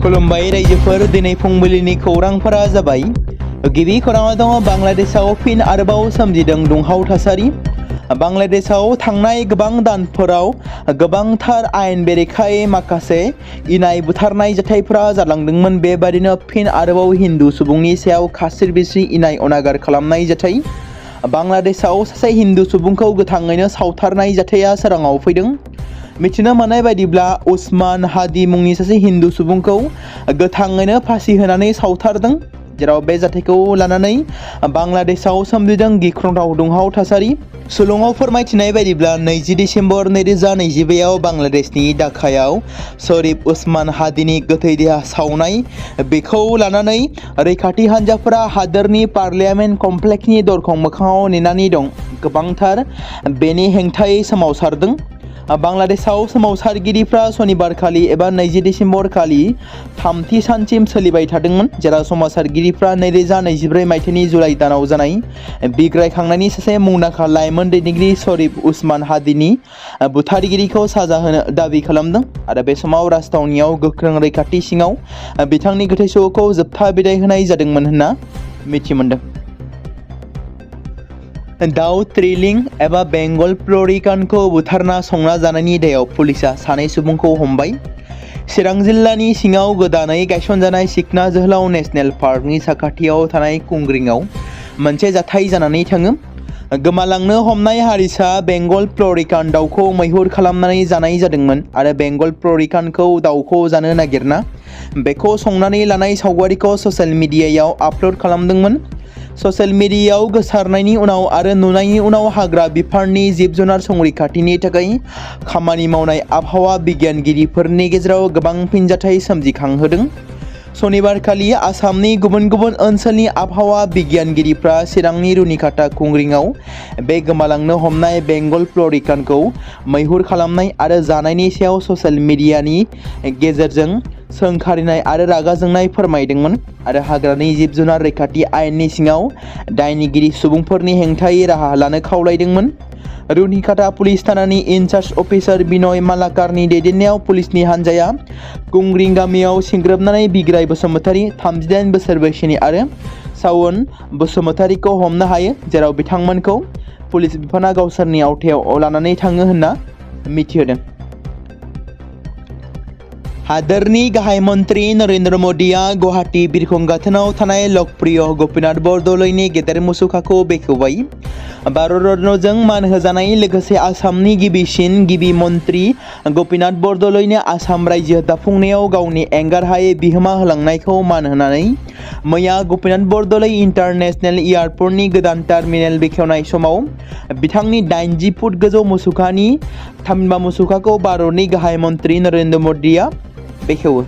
खुलुमबाय रायजोफोर, दिनै फुंबिलिनि खौरांफोरा जाबाय। गिबि खौराङाव दङ बांलादेशआव फिन आरोबाव सोमजिदों दुंहाव थासारि। बांलादेशआव थांनाय गोबां दानफोराव गोबांथार आयेन बेरेखायै माखासे इनाय बुथारनाय जाथायफोरा जालांदोंमोन। बेबादिनो फिन आरोबाव हिन्दु सुबुंनि सायाव खास्रि बिस्रि इनाय अनागार खालामनाय जाथाय। बांलादेशआव सासे हिन्दु सुबुंखौ गोथाङैनो सावथारनाय जाथाया सोराङाव फैदों। मिथिनो मोननाय बायदिब्ला उस्मान हादी मुंनि सासे हिन्दु सुबुंखौ गोथाङैनो फासि होनानै सावथारदों, जेराव बे जाथायखौ लानानै बांलादेशआव सोमजिदों गिख्रंथाव दुंहाव थासारि। सुलुङाव फोरमायथिनाय बायदिब्ला 20 दिसेम्बर 2025आव बांलादेशनि ढाकायाव शरीफ उस्मान हादीनि गोथै देहा सावनाय, बेखौ लानानै रैखाथि हान्जाफोरा हादोरनि पार्लियामेन्ट कमप्लेक्सनि दरखं मोखाङाव नेनानै दं। गोबांथार बेनि हेंथायै सोमावसारदों। बांलादेशआव सोमावसारगिरिफ्रा सनिबारखालि एबा 20 दिसेम्बर खालि थामथि सानसिम सोलिबाय थादोंमोन, जेराव सोमावसारगिरिफ्रा 2024 मायथाइनि जुलाइ दानाव जानाय बिग्रायखांनायनि सासे मुंदांखा लाइमोन दैदेनगिरि शरीफ उस्मान हादीनि बुथारगिरिखौ साजा होनो दाबि खालामदों आरो बे समाव राजथावनियाव गोख्रों रैखाथि सिङाव बिथांनि गोथै सह'खौ जोबथा बिदाय होनाय जादोंमोन होनना मिथिमोनदों। दाउ ट्रिलिं एबा बेंगल फ्लरिकानखौ बुथारना संना जानायनि दायाव पुलिसआ सानै सुबुंखौ हमबाय। चिरां जिल्लानि सिङाव गोदानै गायसनजानाय सिखना जोहोलाव नेशनेल पार्कनि साखाथियाव थानाय खुंग्रिंआव मोनसे जाथाय जानानै थाङो। गोमालांनो हमनाय हारिसा बेंगल फ्लरिकान दाउखौ मैहुर खालामनानै जानाय जादोंमोन आरो बेंगल फ्लरिकानखौ दाउखौ जानो नागिरना बेखौ संनानै लानाय सावगारिखौ ससियेल मिडियायाव आपल'ड खालामदोंमोन। ससियेल मिडियायाव गोसारनायनि उनाव आरो नुनायनि उनाव हाग्रा बिफाननि जिब जुनार संरैखाथिनि थाखाय खामानि मावनाय आबहावा बिगियानगिरिफोरनि गेजेराव गोबां फिनजाथाय सोमजिखांहोदों। सनिबारखालि आसामनि गुबुन गुबुन ओनसोलनि आबहावा बिगियानगिरिफ्रा चिरांनि रुनिकाटा खुंग्रिंआव बे गोमालांनो हमनाय बेंगल फ्लरिकानखौ मैहुर खालामनाय आरो जानायनि सायाव ससियेल मिडियानि गेजेरजों सोंखारिनाय आरो रागा जोंनाय फोरमायदोंमोन आरो हाग्रानि जिब जुनार रैखाथि आयेननि सिङाव दायनिगिरि सुबुंफोरनि हेंथायै राहा लानो खावलायदोंमोन। रुनिकाटा पुलिस थानानि इनचार्ज अफिसार बिनय मालाकारनि दैदेननायाव पुलिसनि हान्जाया कुंग्रिं गामियाव सिंग्रोबनानै बिग्राय बसुमतारी 38 बोसोर बैसोनि आरो सावन बसुमतारीखौ हमनो हायो, जेराव बिथांमोनखौ पुलिस बिफाना गावसोरनि आवथायाव लानानै थाङो होनना मिथिहोदों। हादोरनि गाहाय मन्त्रि नरेन्द्र मदिया गुवाहाटी बिरखं गाथोनाव थानाय लकप्रिय गपिनाथ बरदलैनि गेदेर मुसुखाखौ बेखेवबाय। भारत रत्नजों मान होजानाय लोगोसे आसामनि गिबि मन्त्रि गपिनाथ बरदलैनो आसाम रायजो दाफुंनायाव गावनि एंगारहायै बिहोमा होलांनायखौ मान होनानै मैया गपिनाथ बरदलै इन्टारनेशनेल एयारपर्टनि गोदान टार्मिनेल बेखेवनाय समाव बिथांनि 80 फुट गोजौ मुसुखानि थामहिनबा मुसुखाखौ भारतनि गाहाय मन्त्रि नरेन्द्र मदिया बेखेवो।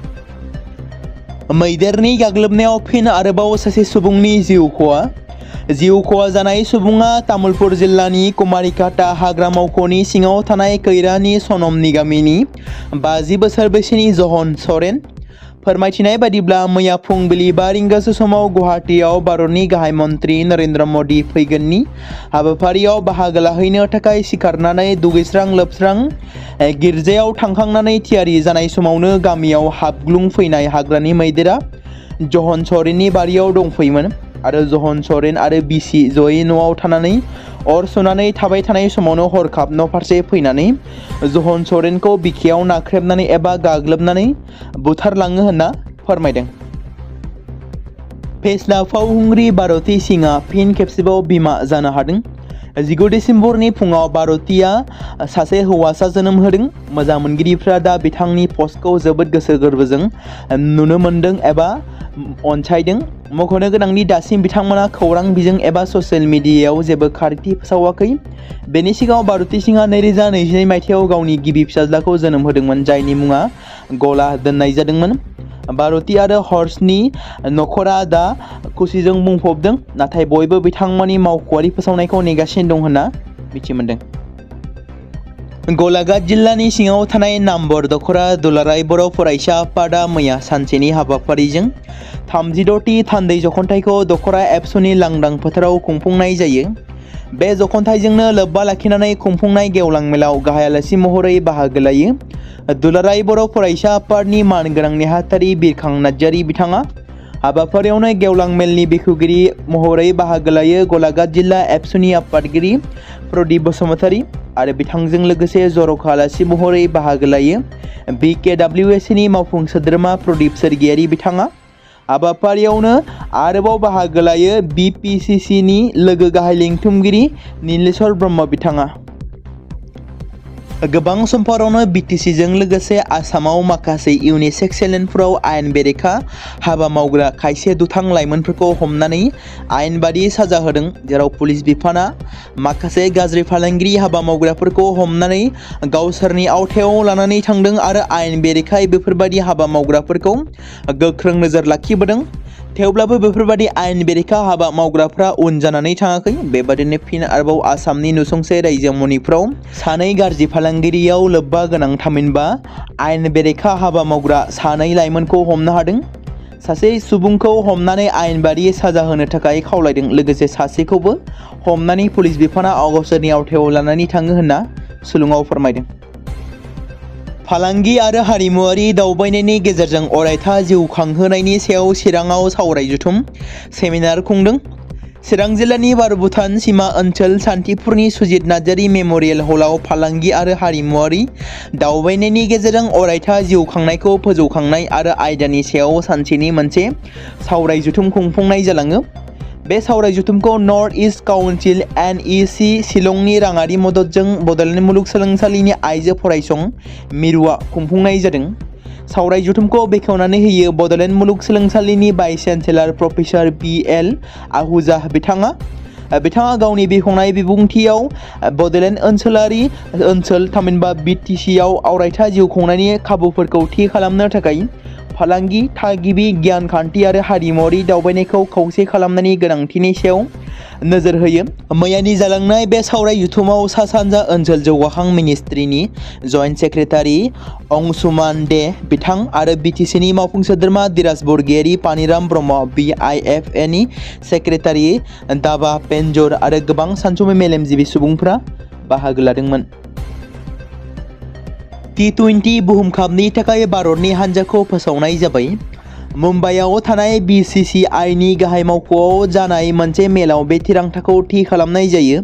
मैदेरनि गाग्लोबनायाव फिन आरोबाव सासे सुबुंनि जिउ खहा जानाय सुबुङा तामुलपुर जिल्लानि कुमारिकाटा हाग्रा मावख'नि सिङाव थानाय कैरानि सनमनि गामिनि 50 बोसोर बैसोनि जहन सरेन। फोरमायथिनाय बायदिब्ला मैया फुंबिलि 5 रिंगासो समाव गुवाहाटीआव भारतनि गाहाय मन्त्रि नरेन्द्र मदि फैगोननि हाबाफारियाव बाहागो लाहैनो थाखाय सिखारनानै दुगैस्रां लोबस्रां गिर्जायाव थांखांनानै थियारि जानाय समावनो गामियाव हाबग्लुंफैनाय हाग्रानि मैदेरा जहन सरेननि बारियाव दंफैयोमोन आरो जहन सरेन आरो बिसि जयै न'आव थानानै अर सुनानै थाबाय थानाय समावनो हरखाब न' फारसे फैनानै जहन सरेनखौ बिखायाव नाख्रेबनानै एबा गाग्लोबनानै बुथारलाङो होनना फोरमायदों। फेस्ला फावखुंग्रि भारती सिंहआ फिन खेबसेबाव बिमा जानो हादों। 19 दिसेम्बरनि फुङाव भारतीया सासे हौवासा जोनोम होदों। मोजां मोनगिरिफ्रा दा बिथांनि पस्टखौ जोबोद गोसो गोरबोजों नुनो मोनदों एबा अनसायदों। मख'नो गोनांदि दासिम बिथांमोना खौरां बिजों एबा ससियेल मिडियायाव जेबो खारिथि फोसावाखै। बेनि सिगाङाव भारती सिंहआ 2022 मायथाइयाव गावनि गिबि फिसाज्लाखौ जोनोम होदोंमोन, जायनि मुङा गला दोननाय जादोंमोन। भारती आरो हर्षनि नखरा दा खुसिजों बुंफबदों, नाथाय बयबो बिथांमोननि मावख'आरि फोसावनायखौ नेगासिनो दं होनना मिथिमोनदों। गलाघाट जिल्लानि सिङाव थानाय नाम्बर दखरा दुलाराय बर' फरायसा आफादा मैया सानसेनि हाबाफारिजों 36थि थान्दै जखन्थाइखौ दखरा एबसुनि लांदां फोथाराव खुंफुंनाय जायो। बे जखन्थाइजोंनो लोब्बा लाखिनानै खुंफुंनाय गेवलां मेलाव गाहाय आलासि महरै बाहागो लायो दुलाराय बर' फरायसा आफादनि मानगोनां नेहाथारि बिरखां नार्जारि बिथाङा। हाबाफारियावनो गेवलां मेलनि बेखेवगिरि महरै बाहागो लायो गलाघाट जिल्ला एबसुनि आफादगिरि प्रदीप बसुमतारी आरो बिथांजों लोगोसे जर'खा आलासि महरै बाहागो लायो BKWSनि मावफुं सोद्रोमा प्रदीप सोरगियारि बिथाङा। हाबाफारियावनो आरोबाव बाहागो लायो BPCCनि लोगो गाहाय लिंथुमगिरि नीलेश्वर ब्रह्म बिथाङा। गोबां समफोरावनो BTCजों लोगोसे आसामाव माखासे इउनिसेक्स चेनेलफोराव आयेन बेरेखा हाबा मावग्रा खायसे दुथां लाइमोनफोरखौ हमनानै आयेन बादि साजा होदों, जेराव पुलिस बिफाना माखासे गाज्रि फालांगिरि हाबा मावग्राफोरखौ हमनानै गावसोरनि आवथायाव लानानै थांदों आरो आयेन बेरेखायै बेफोरबायदि हाबा मावग्राफोरखौ गोख्रों नोजोर लाखिबोदों। थेवब्लाबो बेफोरबायदि आयेन बेरेखा हाबा मावग्राफ्रा उन जानानै थाङाखै। बेबादिनो फिन आरोबाव आसामनि नुसुंसे रायजो मणिपुराव सानै गाज्रि फालांगिरियाव लोब्बा गोनां थामहिनबा आयेन बेरेखा हाबा मावग्रा सानै लाइमोनखौ हमनो हादों। सासे सुबुंखौ हमनानै आयेन बादियै साजा होनो थाखाय खावलायदों, लोगोसे सासेखौबो हमनानै पुलिस बिफाना गावसोरनि आवथायाव लानानै थाङो होनना सुलुङाव फोरमायदों। फालांगि आरो हारिमुआरि दावबायनायनि गेजेरजों अरायथा जिउ खांहोनायनि सायाव चिराङाव सावराय जथुम सेमिनार खुंदों। चिरां जिल्लानि बार-भुटान सीमा ओनसोल सान्तिपुरनि सुजित नार्जारि मेम'रियेल हलाव फालांगि आरो हारिमुआरि दावबायनायनि गेजेरजों अरायथा जिउ खांनायखौ फोजौखांनाय आरो आयदानि सायाव सानसेनि मोनसे सावराय जथुम खुंफुंनाय जालाङो। बे सावराय जथुमखौ नर्थ इस्ट काउन्सिल NEC शिलंनि राङारि मददजों बड'लेण्ड मुलुगसोलोंसालिनि आइजो फरायसं मिरुआ खुंफुंनाय जादों। सावराय जथुमखौ बेखेवनानै होयो बड'लेण्ड मुलुगसोलोंसालिनि vice chancellor professor BL Ahuja बिथाङा। बिथाङा गावनि बेखेवनाय बिबुंथियाव बड'लेण्ड ओनसोल थामहिनबा BTCआव अरायथा जिउ खुंनायनि खाबुफोरखौ थि खालामनो थाखाय फालांगि, थागिबि गियान खान्थि आरो हारिमुआरि दावबायनायखौ खौसे खालामनायनि गोनांथिनि सायाव नोजोर होयो। मैयानि जालांनाय बे सावराय जथुमाव सा-सानजा ओनसोल जौगाखां मिनिस्ट्रिनि जइन्ट सेक्रेटारि अंशुमान दे बिथां आरो BTCनि मावफुं सोद्रोमा धीराज बरगयारी, पानिराम ब्रह्म, BIFAनि सेक्रेटारि दाबा पेन्जर आरो गोबां सानसुमै मेलेमजिबि सुबुंफोरा बाहागो लादोंमोन। T20 बुहुम कापनि थाखाय भारतनि हान्जाखौ फोसावनाय जाबाय। मुम्बाइआव थानाय BCCIनि गाहाय मावख'आव जानाय मोनसे मेलाव बे थिरांथाखौ थि खालामनाय जायो।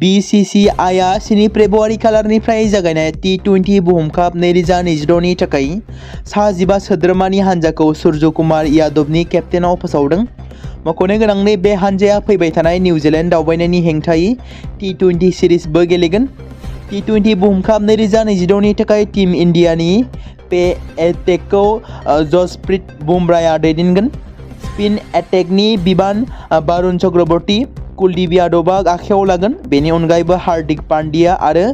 BCCIआ 7 फेब्रुवारि खालारनिफ्राय जागायनाय T20 बुहुम काप 2026नि थाखाय सा 15 सोद्रोमानि हान्जाखौ सूर्य कुमार यादवनि केप्टेनाव फोसावदों। मख'नो गोनांदि बे हान्जाया फैबाय थानाय निउजिलेन्ड दावबायनायनि हेंथायै T20 सिरिजबो गेलेगोन। T20 बुहुम काप 2026नि थाखाय टीम इन्डियानि पे एटेकखौ जसप्रीत बुमराहआ दैदेनगोन। स्पिन एटेकनि बिबान बारुण चक्रवर्ती, कुलदीप यादवआ आखायाव लागोन। बेनि अनगायैबो हार्दिक पान्ड्या आरो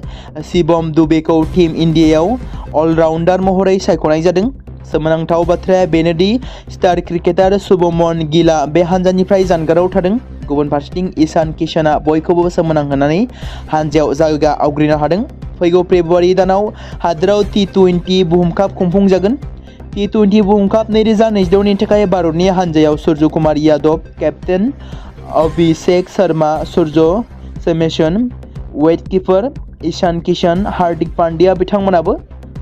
शिवम दुबेखौ टीम इन्डियायाव अलराउन्डार महरै सायख'नाय जादों। सोमोनांथाव बाथ्राया बेनोदि स्टार क्रिकेटार शुभमन गिलआ बे हान्जानिफ्राय जानगाराव थादों। गुबुन फारसेथिं ईशान किशनआ बयखौबो सोमोनांहोनानै हान्जायाव जायगा आवग्रिनो हादों। फैगौ फेब्रुवारि दानाव हादोराव T20 बुहुम काप खुंफुंजागोन। T20 बुहुम काप 2026नि थाखाय भारतनि हान्जायाव सूर्य कुमार यादव, केप्टेन अभिषेक शर्मा, सूर्य सेमेसन, विकेटकीपर ईशान किशन, हार्दिक पान्ड्या बिथांमोनाबो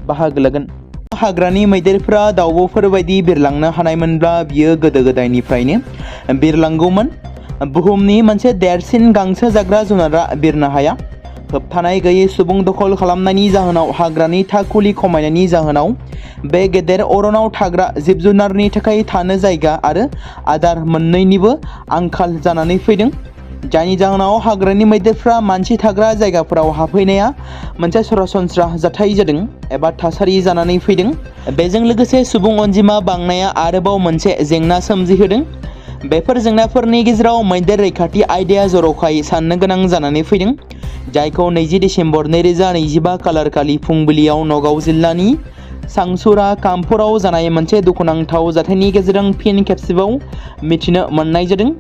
बाहागो लागोन। हाग्रानि मैदेरफोरा दाउब'फोर बायदि बिरलांनो हानायमोनब्ला बियो गोदो गोदायनिफ्रायनो बिरलांगौमोन। बुहुमनि मोनसे देरसिन गांसो जाग्रा जुनारआ बिरनो हाया। होबथानाय गैयै सुबुं दखल खालामनायनि जाहोनाव हाग्रानि थाखुलि खमायनायनि जाहोनाव बे गेदेर अरनाव थाग्रा जिब-जुनारनि थाखाय थानो जायगा आरो आदार मोन्नैनिबो आंखाल जानानै फैदों, जायनि जाहोनाव हाग्रानि मैदेरफ्रा मानसि थाग्रा जायगाफोराव हाबफैनाया मोनसे सरासनस्रा जाथाय जादों एबा थासारि जानानै फैदों। बेजों लोगोसे सुबुं अनजिमा बांनाया आरोबाव मोनसे जेंना सोमजिहोदों। बेफोर जेंनाफोरनि गेजेराव मैदेर रैखाथि आयदाया जर'खायै साननो गोनां जानानै फैदों, जायखौ 20 दिसेम्बर 2025 खालारखालि फुंबिलियाव नगाव जिल्लानि सांसुरा काम्पराव जानाय मोनसे दुखुनांथाव जाथायनि गेजेरजों फिन खेबसेबाव मिथिनो मोननाय जादों।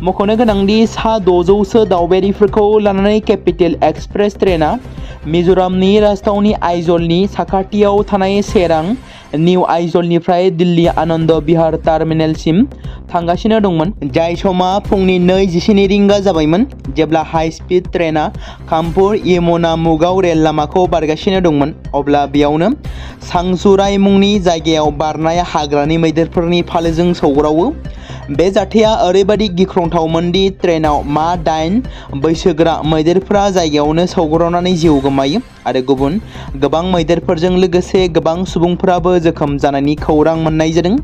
मख'नो गोनांदि सा 600सो दावबायारिफोरखौ लानानै केपिटेल एक्सप्रेस ट्रेनआ मिज'रामनि राजथावनि आइजलनि साखाथियाव थानाय सेरां निउ आइजलनिफ्राय दिल्ली आनन्द बिहार टार्मिनेलसिम थांगासिनो दंमोन। जाय समा फुंनि 2:17 रिंगा जाबायमोन जेब्ला हाई स्पीड ट्रेना कानपुर यमुना मुगाव रेल लामाखौ बारगासिनो दंमोन। अब्ला बेयावनो सांसुराय मुंनि जायगायाव बारनाय हाग्रानि मैदेरफोरनि फालोजों सौग्रावो। बे जाथाया ओरैबायदि गिख्रंथावमोन दि ट्रेनाव 8 बैसोगोरा मैदेरफोरा जायगायावनो सौग्रावनानै जिउ गोमायो आरो गुबुन गोबां मैदेरफोरजों लोगोसे गोबां सुबुंफोराबो जोखोम जानायनि खौरां मोननाय जादों।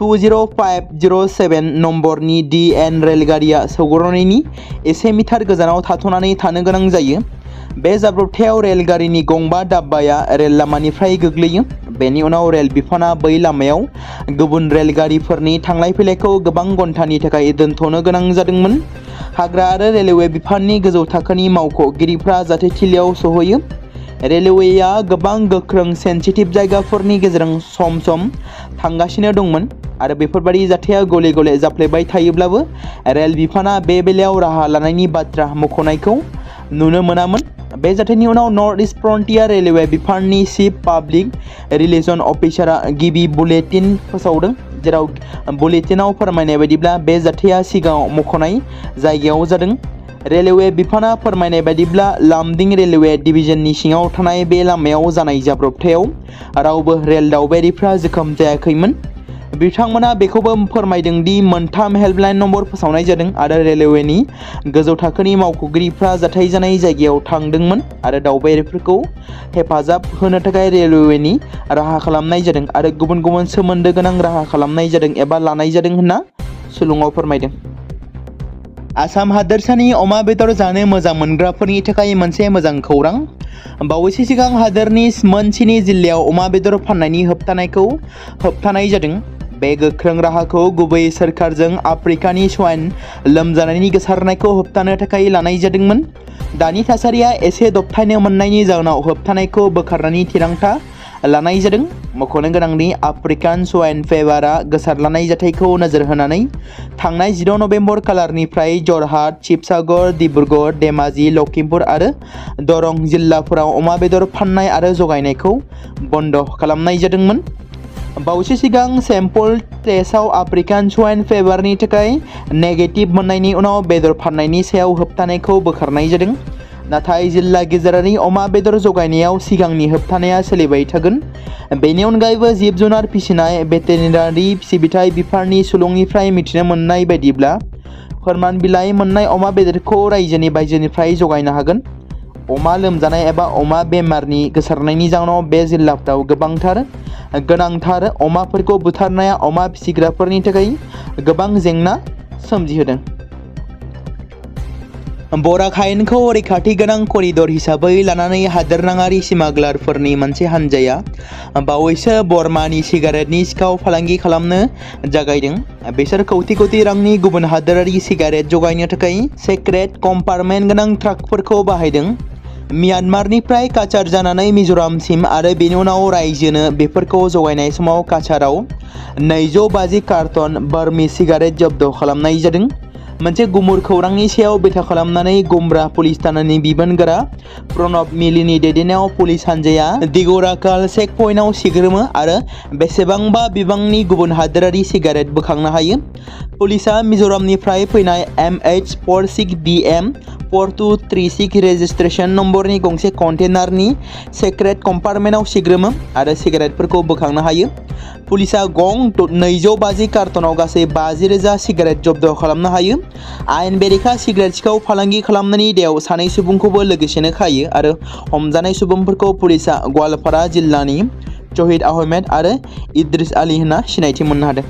20507 नम्बरनि DN रेलगारिया सौग्रावनायनि एसे मिटार गोजानाव थाथ'नानै थानो गोनां जायो। बे जाब्रबथायाव रेलगारिनि गंबा दाब्बाया रेल लामानिफ्राय गोग्लैयो। बेनि उनाव रेल बिफाना बै लामायाव गुबुन रेलगारिफोरनि थांलाय फैलायखौ गोबां घन्टानि थाखाय दोनथ'नो गोनां जादोंमोन। हाग्रा आरो रेलवे बिफाननि गोजौ थाखोनि मावख'गिरिफ्रा जाथायथिलियाव सौहैयो। रेलवेया गोबां गोख्रों सेन्सिटिभ जायगाफोरनि गेजेरजों सम सम थांगासिनो दंमोन आरो बेफोरबादि जाथाया गले गले जाफ्लेबाय थायोब्लाबो रेल बिफाना बे बेलायाव राहा लानायनि बाथ्रा मख'नायखौ नुनो मोनामोन। बे जाथायनि उनाव नर्थ इस्ट फ्रन्टियार रेलवे बिफाननि चिफ पाब्लिक रिलेशन अफिसारा गिबि बुलेटिन फोसावदों, जेराव बुलेटिनाव फोरमायनाय बायदिब्ला बे जाथाया सिगाङाव मख'नाय जायगायाव जादों। रेलवे बिफाना फोरमायनाय बायदिब्ला लामडिं रेलवे डिभिजननि सिङाव थानाय बे लामायाव जानाय जाब्रबथायाव रावबो रेल दावबायारिफ्रा जोखोम जायाखैमोन। बिथांमोना बेखौबो फोरमायदों दि मोनथाम हेल्पलाइन नम्बर फोसावनाय जादों आरो रेलवेनि गोजौ थाखोनि मावख'गिरिफ्रा जाथाय जानाय जायगायाव थांदोंमोन आरो दावबायारिफोरखौ हेफाजाब होनो थाखाय रेलवेनि राहा खालामनाय जादों आरो गुबुन गुबुन सोमोन्दो गोनां राहा खालामनाय जादों एबा लानाय जादों होनना सुलुङाव फोरमायदों। आसाम हादोरसानि अमा बेदर जानो मोजां मोनग्राफोरनि थाखाय मोनसे मोजां खौरां। बावैसो सिगां हादोरनि मोन 7 जिल्लायाव अमा बेदर फाननायनि होबथानायखौ होबथानाय जादों। बे गोख्रों राहाखौ गुबैयै सोरखारजों आफ्रिकानि स्वाइन लोमजानायनि गोसारनायखौ होबथानो थाखाय लानाय जादोंमोन। दानि थासारिया एसे दबथायनो मोननायनि जाहोनाव होबथानायखौ बोखारनायनि थिरांथा लानाय जादों। मख'नो गोनांदि आफ्रिकान स्वाइन फेभारआ गोसारलांनाय जाथायखौ नोजोर होनानै थांनाय 16 नभेम्बर खालारनिफ्राय जरहाट, शिबसागर, डिब्रुगड़, धेमाजि, लखिमपुर आरो दरं जिल्लाफोराव अमा बेदर फाननाय आरो जगायनायखौ बन्द खालामनाय जादोंमोन। बावैसो सिगां सेम्पल टेस्टआव आफ्रिकान स्वाइन फेभारनि थाखाय नेगेटिभ मोननायनि उनाव बेदर फाननायनि सायाव होबथानायखौ बोखारनाय जादों। नाथाय जिल्ला गेजेरारि अमा बेदर जगायनायाव सिगांनि होबथानाया सोलिबाय थागोन। बेनि अनगायैबो जिब जुनार फिसिनाय भेटेरिनारि सिबिथाय बिफाननि सुलुंनिफ्राय मिथिनो मोननाय बायदिब्ला फोरमान बिलाइ मोननाय अमा बेदरखौ रायजोनि बायजोनिफ्राय जगायनो हागोन। अमा लोमजानाय एबा अमा बेमारनि गोसारनायनि जाउनाव बे जिल्लाफ्राव गोनांथार अमाफोरखौ बुथारनाया अमा फिसिग्राफोरनि थाखाय गोबां जेंना सोमजिहोदों। बराक हायेनखौ रैखाथि गोनां करिडर हिसाबै लानानै हादोरनाङारि स्मागलारफोरनि मोनसे हानजाया बावैसो बर्मानि सिगारेटनि सिखाव फालांगि खालामनो जागायदों। बिसोर कौटि कौटि रांनि गुबुन हादोरारि सिगारेट जगायनो थाखाय सेक्रेट कम्पार्टमेन्ट गोनां ट्राकफोरखौ बाहायदों। म्यानमारनिफ्राय काचार जानानै मिज'रामसिम आरो बेनि उनाव रायजोनो बेफोरखौ जगायनाय समाव काचाराव 250 कार्टन बार्मी सिगारेट जब्द खालामनाय जादों। मोनसे गुमुर खौरांनि सायाव बिथा खालामनानै गुमब्रा पुलिस थानानि बिबानगोरा प्रणब मिलिनि दैदेननायाव पुलिस हानजाया दिगराकाल चेक पइन्टआव सिग्रोमो आरो बेसेबांबा बिबांनि गुबुन हादोरारि सिगारेट बोखांनो हायो। पुलिसआ मिज'रामनिफ्राय फैनाय MH46DM 4236 रेजिस्ट्रेशन नम्बरनि गंसे कन्टेनारनि सेक्रेट कम्पार्टमेन्टआव सिग्रोमो आरो सिगारेटफोरखौ बोखांनो हायो। पुलिसआ गं 250 कार्टनाव गासै 50,000 सिगारेट जब्द खालामनो हायो। आयेन बेरेखा सिगारेट सिखाव फालांगि खालामनायनि दायाव सानै सुबुंखौबो लोगोसेनो खायो आरो हमजानाय सुबुंफोरखौ पुलिसआ गवालपारा जिल्लानि शहीद आहमेद आरो इद्रिस आली होनना सिनायथि मोननो हादों।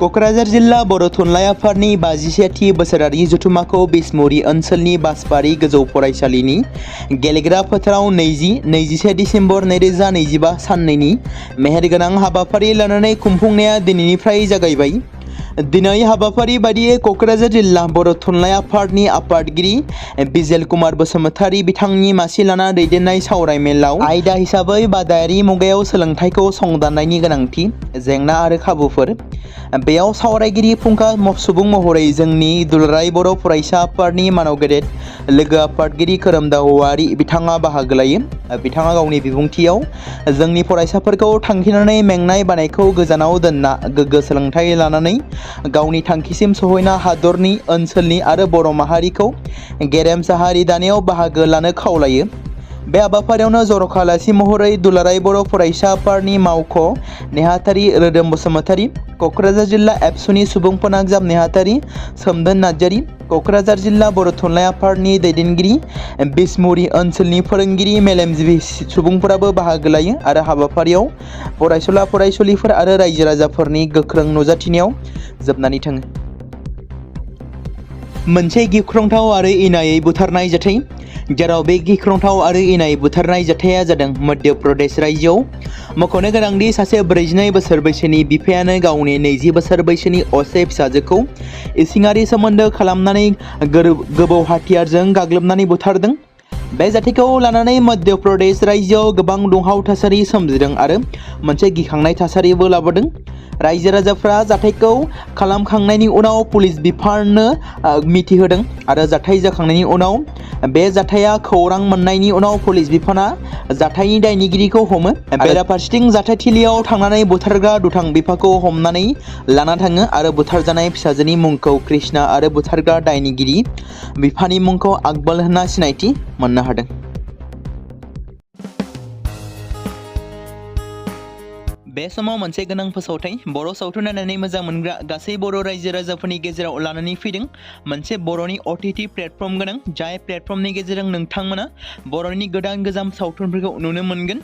क'क्राझार जिल्ला बर' थुनलाइ आफादनि 51थि बोसोरारि जथुम्माखौ बिसमुरि ओनसोलनि बासबारि गोजौ फरायसालिनि गेलेग्रा फोथाराव 20-21 दिसेम्बर 2025 साननैनि मेहेरगोनां हाबाफारि लानानै खुंफुंनाया दिनैनिफ्राय जागायबाय। दिनै हाबाफारि बायदियै क'क्राझार जिल्ला बर' थुनलाइ आफादनि आफादगिरि बिजेल कुमार बसुमतारी बिथांनि मासि लाना दैदेननाय सावराय मेलाव आयदा हिसाबै बादायारि मुगायाव सोलोंथाइखौ संदाननायनि गोनांथि, जेंना आरो खाबुफोर, बेयाव सावरायगिरि फुंखा सुबुं महरै जोंनि दुलाराय बर' फरायसा आफादनि मानाव गेदेर लोगो आफादगिरि खोरोमदावारि बिथाङा बाहागो लायो। बिथाङा गावनि बिबुंथियाव जोंनि फरायसाफोरखौ थांखिनानै मेंनाय बानायखौ गोजानाव दोनना गोग्गो सोलोंथाइ लानानै गावनि थांखिसिम सहैना हादरनि ओनसोलनि आरो बर' माहारिखौ गेरेमसा हारि दानायाव बाहागो लानो खावलायो। बे हाबाफारियावनो जर'खा आलासि महरै दुलाराय बर' फरायसा आफादनि मावख' नेहाथारि रोदोम बसुमतारी, क'क्राझार जिल्ला एबसुनि सुबुं फोनांजाब नेहाथारि सोमदोन नार्जारी, क'क्राझार जिल्ला बर' थुनलाइ आफादनि दैदेनगिरि बिसमुरि ओनसोलनि फोरोंगिरि मेलेमजिबि सुबुंफोराबो बाहागो लायो आरो हाबाफारियाव फरायसुला फरायसुलिफोर आरो रायजो राजाफोरनि गोख्रों नुजाथिनायाव जोबनानै थाङो। मोनसे गिख्रंथाव आरो इनायै बुथारनाय जाथाय, जेराव बे गिख्रंथाव आरो इनाय बुथारनाय जाथाया जादों मध्य प्रदेश रायजोआव। मख'नो गोनांदि सासे 42 बोसोर बैसोनि बिफायानो गावनि 20 बोसोर बैसोनि असे फिसाजोखौ इसिङारि सोमोन्दो खालामनानै गोबौ हाथियारजों गाग्लोबनानै बुथारदों। बे जाथायखौ लानानै मध्य प्रदेश रायजोआव गोबां दुंहाव थासारि सोमजिदों आरो मोनसे गिखांनाय थासारिबो लाबोदों। रायजो राजाफ्रा जाथायखौ खालामखांनायनि उनाव पुलिस बिफाननो मिथिहोदों आरो जाथाय जाखांनायनि उनाव बे जाथाया खौरां मोननायनि उनाव पुलिस बिफाना जाथायनि दायनिगिरिखौ हमो। बेराफारसेथिं जाथायथिलियाव थांनानै बुथारग्रा दुथां बिफाखौ हमनानै लाना थाङो आरो बुथारजानाय फिसाजोनि मुंखौ कृष्णा आरो बुथारग्रा दायनिगिरि बिफानि मुंखौ आकबल होनना सिनायथि मोननो हादों। बे समाव मोनसे गोनां फोसावथाय बर' सावथुन नायनानै मोजां मोनग्रा गासै बर' रायजो राजाफोरनि गेजेराव लानानै फैदों मोनसे बर'नि OTT प्लेटफर्म गोनां, जाय प्लेटफर्मनि गेजेरजों नोंथांमोना बर'नि गोजाम सावथुनफोरखौ नुनो मोनगोन।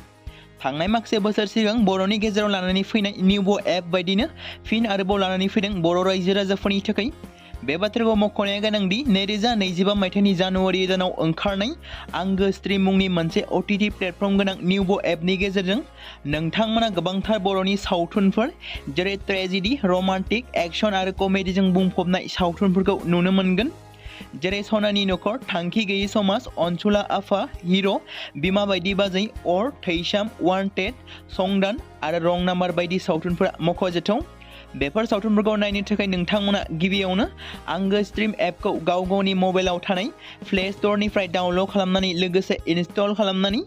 थांनाय माखासे बोसोर सिगां बर'नि गेजेराव लानानै फैनाय निउबो एप बायदिनो फिन आरोबाव लानानै फैदों बर' रायजो राजाफोरनि थाखाय। बे बाथ्राखौ मख'नाया गोनांदि 2025 मायथाइनि जानुवारि दानाव ओंखारनाय आंगो स्ट्रीम मुंनि मोनसे OTT प्लेटफर्म गोनां निउबो एपनि गेजेरजों नोंथांमोना गोबांथार बर'नि सावथुनफोर जेरै ट्रेजेडी, रमान्टिक, एक्शन आरो कमेडीजों बुंफबनाय सावथुनफोरखौ नुनो मोनगोन। जेरै सनानि नखर, थांखि गैयै समाज, अनसुला आफा, हिर', बिमा बायदि बाजै, अर, थैसाम, वान्टेड, संदान आरो रं नाम्बार बायदि सावथुनफोरा मख'जाथाव। बेफोर सावथुनफोरखौ नायनो थाखाय नोंथांमोना गिबियावनो आंगो स्ट्रीम एपखौ गावनि मबाइलाव थानाय प्ले स्ट'रनिफ्राय डाउनल'ड खालामनानै लोगोसे इनस्टल खालामनानै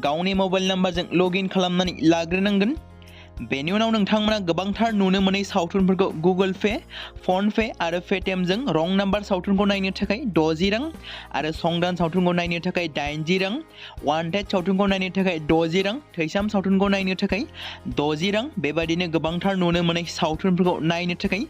गावनि मबाइल नाम्बारजों लगइन खालामनानै लाग्रोनांगोन। बेनि उनाव नोंथांमोना गोबांथार नुनो मोनै सावथुनफोरखौ गुगोल पे, फन पे आरो पेटिएमजों रं नाम्बार सावथुनखौ नायनो थाखाय 60 रां आरो संदान सावथुनखौ नायनो थाखाय 80 रां, वान्टेड सावथुनखौ नायनो थाखाय 60 रां, थैसाम सावथुनखौ नायनो थाखाय 60 रां बेबादिनो गोबांथार नुनो मोनै सावथुनफोरखौ नायनो थाखाय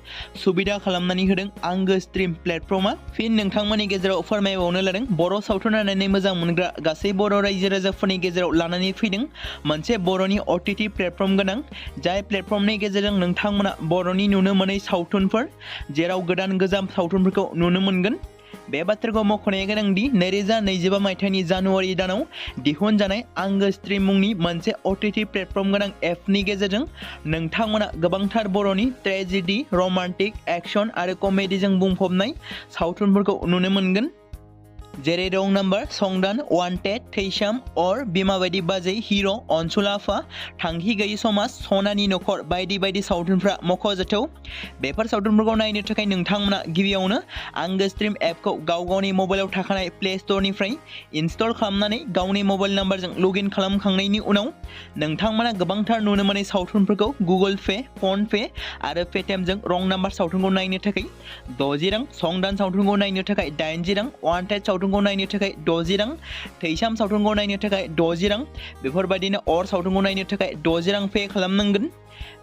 सुबिदा खालामनानै होदों आंगो स्ट्रीम प्लेटफर्मा। फिन नोंथांमोननि गेजेराव फोरमायबावनो लादों बर' सावथुन नायनानै मोजां मोनग्रा गासै बर' रायजो राजाफोरनि गेजेराव लानानै फैदों मोनसे बर'नि OTT प्लेटफर्म गोनां, जाय प्लेटफर्मनि गेजेरजों नोंथांमोना बर'नि नुनो मोनै सावथुनफोर जेराव गोजाम सावथुनफोरखौ नुनो मोनगोन। बे बाथ्राखौ मख'नाया गोनांदि 2025 मायथाइनि जानुवारि दानाव दिहुनजानाय आंगो स्ट्रीम मुंनि मोनसे OTT प्लेटफर्म गोनां एपनि गेजेरजों नोंथांमोना गोबांथार बर'नि ट्रेजेडी, रमान्टिक, एक्शन आरो कमेडीजों बुंफबनाय सावथुनफोरखौ नुनो मोनगोन। जेरै रं नाम्बार, संदान, वान्टेड, थैसाम, अर, बिमा बायदि बाजै, हिर', अनसुला आफा, थांखि गैयै समाज, सनानि नखर बायदि बायदि सावथुनफ्रा मख'जाथाव। बेफोर सावथुनफोरखौ नायनो थाखाय नोंथांमोना गिबियावनो आंगो स्ट्रीम एपखौ गावनि मबाइलाव थाखानाय प्ले स्ट'रनिफ्राय इनस्टल खालामनानै गावनि मबाइल नाम्बारजों लगइन खालामखांनायनि उनाव नोंथांमोना गोबांथार नुनो मोनै सावथुनफोरखौ गुगोल पे, फन पे आरो पेटिएमजों रं नाम्बार सावथुनखौ नायनो थाखाय 60 रां, संदान सावथुनखौ नायनो थाखाय 80 रां, वान्टेड सावथुनखौ नायनो थाखाय 60 रां, थैसाम सावथुनखौ नायनो थाखाय 60 रां बेफोरबायदिनो अर सावथुनखौ नायनो थाखाय 60 रां पे खालामनांगोन।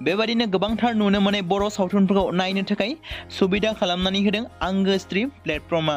बेबायदिनो गोबांथार नुनो मोनै बर' सावथुनफोरखौ नायनो थाखाय सुबिदा खालामनानै होदों आंगो स्ट्रीम प्लेटफर्मा।